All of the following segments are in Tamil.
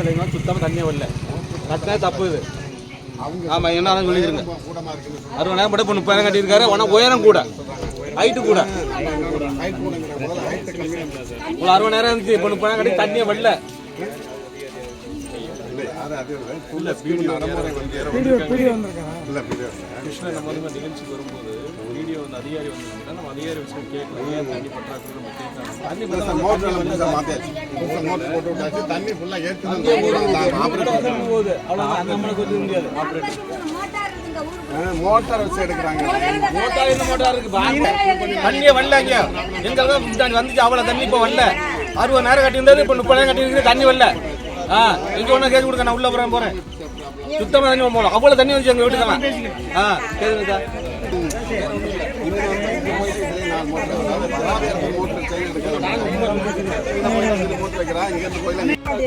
நிலையங்களும் சுத்தமாக தண்ணியே வரல. கட்டினா தப்பு இது. ஆமாம், என்ன சொல்லிடுங்க. 60,000 மட்டும் இப்போ 30,000 கட்டியிருக்காரு. ஆனால் உயரம் கூட, ஹைட்டு கூட. ஒரு 60,000 இருந்துச்சு, இப்போ 30,000 கட்டி தண்ணியே வரல. கிருஷ்ணா நம்ம வந்து நிகழ்ச்சிக்கு வரும்போது வீடியோ வந்து அதிகாரி வந்து நம்ம அதிகாரி விஷயம் கேட்கலாம். ஏன் தண்ணி பற்றாக்குறை நம்ம கேட்கலாம். தண்ணி போகுது அவ்வளோதான், நம்மளுக்கு வந்து முடியாது. மோட்டார் வச்சு எடுக்கிறாங்க. மோட்டார் இருக்கு, தண்ணியே வரல. இங்க எங்க வந்துச்சு அவ்வளோ தண்ணி இப்போ வரல. 60,000 கட்டியிருந்தது, இப்போ 30,000 கட்டியிருக்கு, தண்ணி வரல. இங்க ஒன்றும் கேட்க கொடுக்க, நான் உள்ள போறேன். சுத்தமாக தண்ணி போகணும். அவ்வளோ தண்ணி வந்துச்சு எங்கள் வீட்டுக்கெல்லாம். கேளுங்க சார்.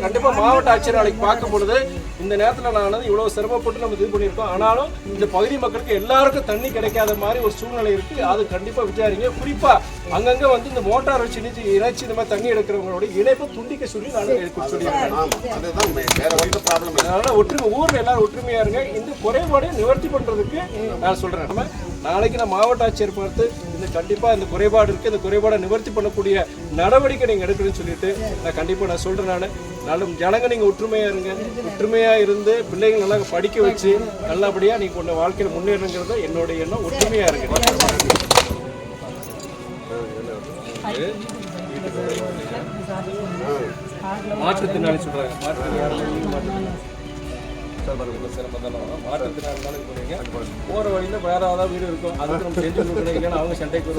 கண்டிப்பா மாவட்ட ஆட்சியர் நாளைக்கு பார்க்கும் பொழுது இந்த நேரத்தில் நான் இவ்வளவு சிரமப்பட்டு நம்ம இது பண்ணியிருக்கோம். ஆனாலும் இந்த பகுதி மக்களுக்கு எல்லாருக்கும் தண்ணி கிடைக்காத மாதிரி ஒரு சூழ்நிலை இருக்கு. அது கண்டிப்பா விசாரிங்க. குறிப்பா அங்கங்க வந்து இந்த மோட்டார் வச்சு இணைச்சு இந்த மாதிரி தண்ணி எடுக்கிறவங்களோட இணைப்பு துண்டிக்க சொல்லி அதனால ஒற்றுமை, ஊர்ல எல்லாரும் ஒற்றுமையா இருங்க. இந்த குறைபாடை நிவர்த்தி பண்றதுக்கு நான் சொல்றேன். நம்ம நாளைக்கு நான் மாவட்ட ஆட்சியர் பார்த்து இந்த கண்டிப்பா இந்த குறைபாடு இருக்கு, இந்த குறைபாடை நிவர்த்தி பண்ணக்கூடிய நடவடிக்கை நீங்க எடுக்கணும்னு சொல்லிட்டு நான் கண்டிப்பா நான் சொல்றேன். நானும் ஜனங்க நீங்க ஒற்றுமையா இருங்க. ஒற்றுமையா இருந்து பிள்ளைகள் நல்லா படிக்க வச்சு நல்லபடியா நீங்க உங்க வாழ்க்கையில முன்னேறுங்கிறது என்னோட எண்ணம். ஒற்றுமையா இருங்க. மாற்றுத்திறனாளி சொல்றாங்க. மாற்றுத்திறனாளி போற வழியில வேற ஏதாவது வீடு இருக்கும், அதுக்கு நம்ம செஞ்சு இல்லைன்னா அவங்க சண்டைக்கு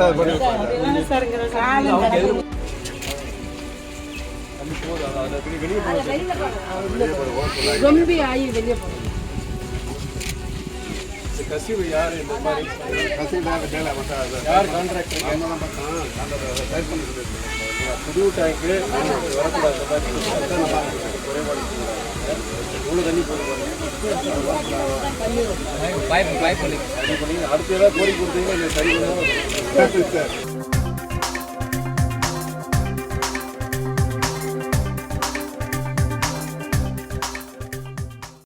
கசிவு யாரு இந்த மாதிரி யார் கான்ட்ராக்டர் புது டேங்க்கு வரக்கூடாது. குறைபாடு இவ்வளோ தண்ணி போய் அடுத்து ஏதாவது கோரிக்கை கொடுத்தீங்கன்னா சரி பண்ணுவோம்.